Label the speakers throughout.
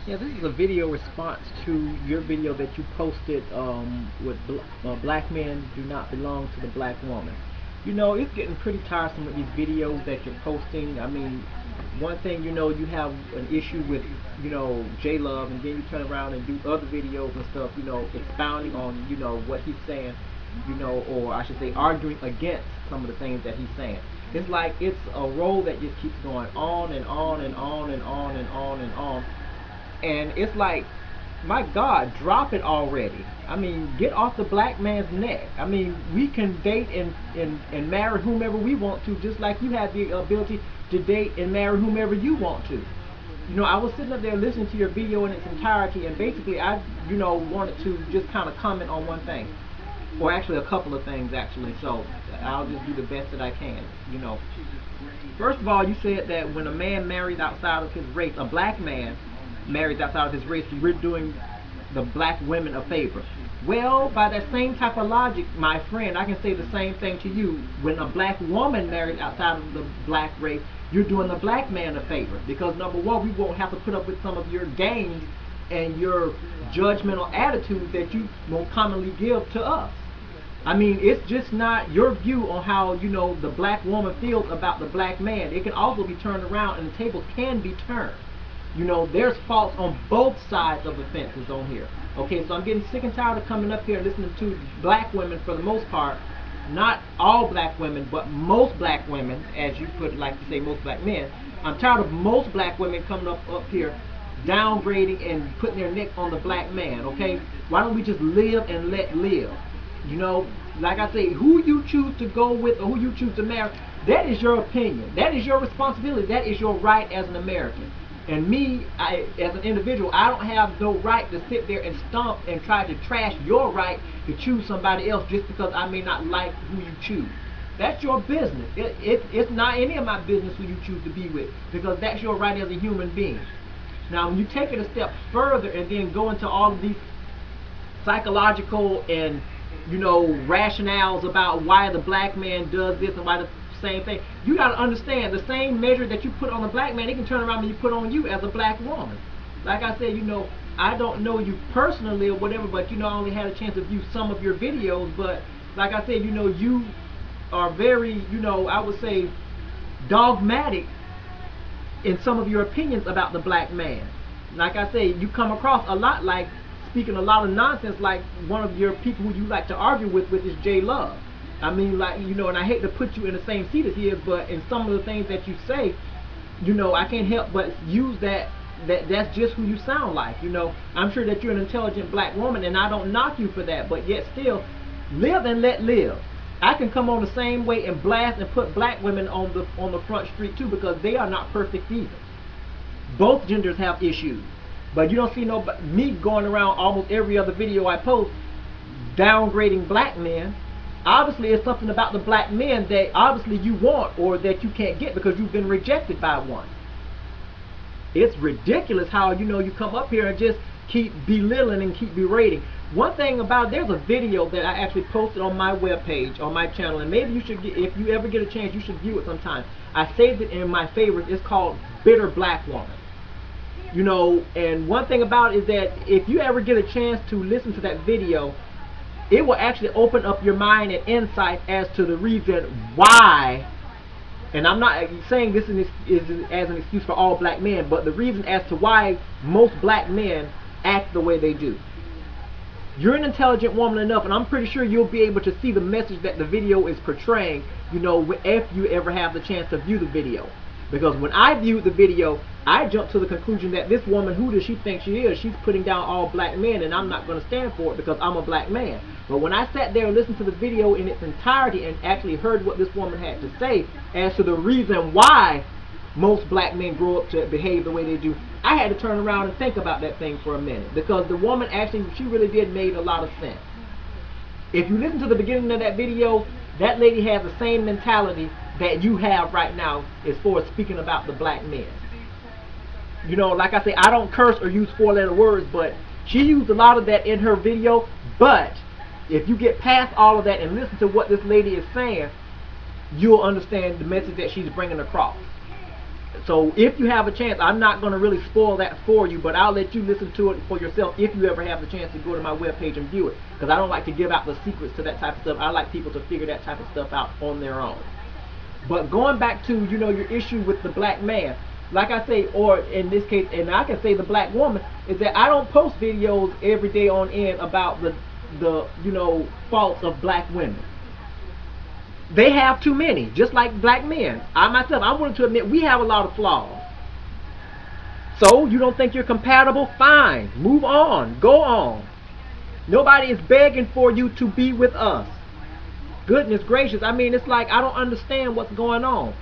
Speaker 1: Yeah, this is a video response to your video that you posted with black men do not belong to the black woman. You know, it's getting pretty tiresome with these videos that you're posting. I mean, one thing, you know, you have an issue with, you know, J Love, and then you turn around and do other videos and stuff, you know, expounding on, you know, what he's saying, you know, or I should say arguing against some of the things that he's saying. It's like it's a roll that just keeps going on and on and on and on and on and on, and it's like, my God, drop it already. I mean, get off the black man's neck. I mean, we can date and marry whomever we want to, just like you have the ability to date and marry whomever you want to. You know, I was sitting up there listening to your video in its entirety, and basically I, you know, wanted to just kind of comment on one thing, or actually a couple of things actually. So I'll just do the best that I can. You know, first of all, you said that when a man marries outside of his race, a black man marries outside of his race, we're doing the black women a favor. Well, by that same type of logic, my friend, I can say the same thing to you. When a black woman marries outside of the black race, you're doing the black man a favor. Because number one, we won't have to put up with some of your games and your judgmental attitudes that you will commonly give to us. I mean, it's just not your view on how, you know, the black woman feels about the black man. It can also be turned around, and the tables can be turned. You know, there's faults on both sides of the fences on here. Okay, so I'm getting sick and tired of coming up here and listening to black women for the most part. Not all black women, but most black women, as you put like to say, most black men. I'm tired of most black women coming up here downgrading and putting their neck on the black man. Okay, why don't we just live and let live? You know, like I say, who you choose to go with or who you choose to marry, that is your opinion. That is your responsibility. That is your right as an American. And me, as an individual, I don't have no right to sit there and stomp and try to trash your right to choose somebody else just because I may not like who you choose. That's your business. It's not any of my business who you choose to be with, because that's your right as a human being. Now, when you take it a step further and then go into all of these psychological and, you know, rationales about why the black man does this and why the same thing, you got to understand the same measure that you put on a black man, they can turn around and you put on you as a black woman. Like I said, you know, I don't know you personally or whatever, but you know, I only had a chance to view some of your videos. But like I said, you know, you are very, you know, I would say dogmatic in some of your opinions about the black man. Like I say, you come across a lot like speaking a lot of nonsense, like one of your people who you like to argue with is J Love. I mean, like, you know, and I hate to put you in the same seat as he is, but in some of the things that you say, you know, I can't help but use that's just who you sound like. You know, I'm sure that you're an intelligent black woman, and I don't knock you for that, but yet still, live and let live. I can come on the same way and blast and put black women on the front street too, because they are not perfect either. Both genders have issues, but you don't see no me going around almost every other video I post downgrading black men. Obviously, it's something about the black men that obviously you want or that you can't get because you've been rejected by one. It's ridiculous how, you know, you come up here and just keep belittling and keep berating. One thing about it, there's a video that I actually posted on my webpage, on my channel, and maybe you should get, if you ever get a chance, you should view it sometime. I saved it in my favorites. It's called Bitter Black Woman. You know, and one thing about it is that if you ever get a chance to listen to that video, it will actually open up your mind and insight as to the reason why, and I'm not saying this is as an excuse for all black men, but the reason as to why most black men act the way they do. You're an intelligent woman enough, and I'm pretty sure you'll be able to see the message that the video is portraying, you know, if you ever have the chance to view the video. Because when I viewed the video, I jumped to the conclusion that this woman, who does she think she is? She's putting down all black men, and I'm not going to stand for it because I'm a black man. But when I sat there and listened to the video in its entirety and actually heard what this woman had to say as to the reason why most black men grow up to behave the way they do, I had to turn around and think about that thing for a minute, because the woman actually, she really did made a lot of sense. If you listen to the beginning of that video, that lady has the same mentality that you have right now as far as speaking about the black men. You know, like I say, I don't curse or use four-letter words, but she used a lot of that in her video. But if you get past all of that and listen to what this lady is saying, you'll understand the message that she's bringing across. So if you have a chance, I'm not going to really spoil that for you, but I'll let you listen to it for yourself if you ever have the chance to go to my webpage and view it. Because I don't like to give out the secrets to that type of stuff. I like people to figure that type of stuff out on their own. But going back to, you know, your issue with the black man, like I say, or in this case, and I can say the black woman, is that I don't post videos every day on end about the you know, faults of black women. They have too many, just like black men. I myself, I'm willing to admit we have a lot of flaws. So, you don't think you're compatible? Fine. Move on. Go on. Nobody is begging for you to be with us. Goodness gracious. I mean, it's like I don't understand what's going on.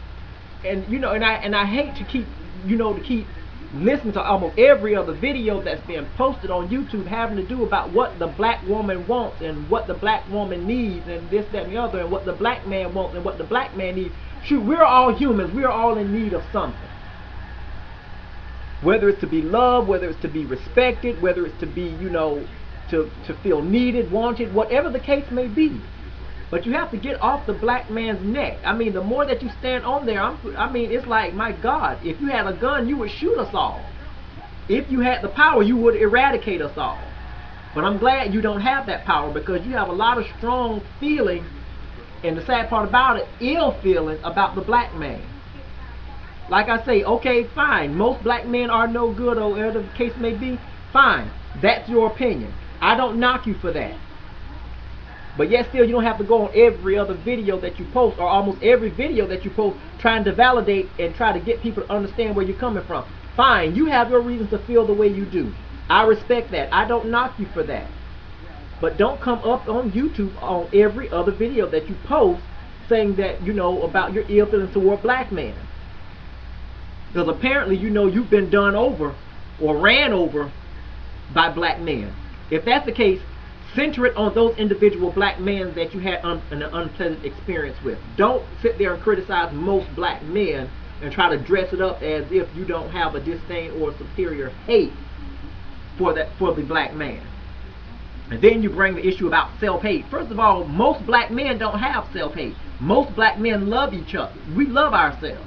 Speaker 1: And, you know, and I hate to keep, you know, to keep listening to almost every other video that's being posted on YouTube having to do about what the black woman wants and what the black woman needs and this, that, and the other, and what the black man wants and what the black man needs. Shoot, we're all humans. We're all in need of something. Whether it's to be loved, whether it's to be respected, whether it's to be, you know, to feel needed, wanted, whatever the case may be. But you have to get off the black man's neck. I mean, the more that you stand on there, I mean, it's like, my God, if you had a gun, you would shoot us all. If you had the power, you would eradicate us all. But I'm glad you don't have that power, because you have a lot of strong feelings, and the sad part about it, ill feelings about the black man. Like I say, okay, fine, most black men are no good, or whatever the case may be, fine, that's your opinion. I don't knock you for that. But yet still, you don't have to go on every other video that you post, or almost every video that you post, trying to validate and try to get people to understand where you're coming from. Fine, you have your reasons to feel the way you do. I respect that. I don't knock you for that. But don't come up on YouTube on every other video that you post saying that, you know, about your ill feelings toward black men. Because apparently, you know, you've been done over or ran over by black men. If that's the case, center it on those individual black men that you had an unpleasant experience with. Don't sit there and criticize most black men and try to dress it up as if you don't have a disdain or superior hate for the black man. And then you bring the issue about self-hate. First of all, most black men don't have self-hate. Most black men love each other. We love ourselves.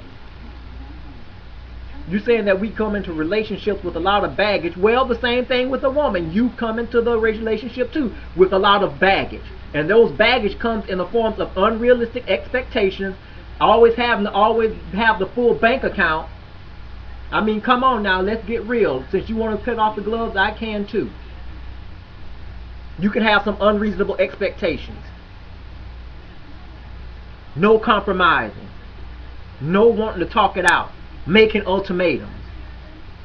Speaker 1: You're saying that we come into relationships with a lot of baggage. Well, the same thing with a woman. You come into the relationship too with a lot of baggage. And those baggage comes in the forms of unrealistic expectations, always have the full bank account. I mean, come on now, let's get real. Since you want to cut off the gloves, I can too. You can have some unreasonable expectations. No compromising. No wanting to talk it out. Making ultimatums.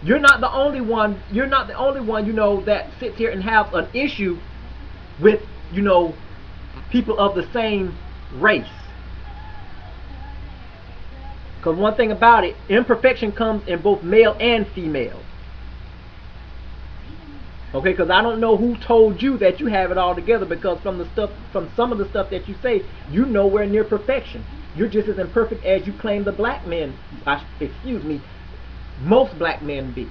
Speaker 1: You're not the only one, you know, that sits here and has an issue with, you know, people of the same race. Because one thing about it, imperfection comes in both male and female. Okay, because I don't know who told you that you have it all together, because from some of the stuff that you say, you're nowhere near perfection. You're just as imperfect as you claim the black men, most black men be.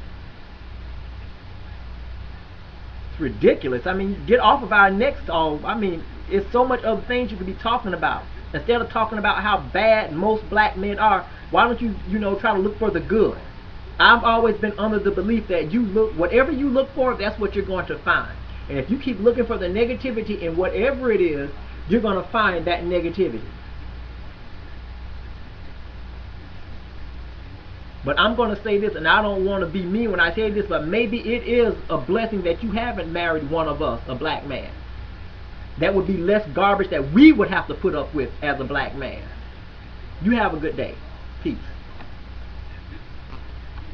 Speaker 1: It's ridiculous. I mean, get off of our necks. I mean, it's so much other things you could be talking about. Instead of talking about how bad most black men are, why don't you, you know, try to look for the good? I've always been under the belief that whatever you look for, that's what you're going to find. And if you keep looking for the negativity in whatever it is, you're going to find that negativity. But I'm going to say this, and I don't want to be mean when I say this, but maybe it is a blessing that you haven't married one of us, a black man. That would be less garbage that we would have to put up with as a black man. You have a good day. Peace.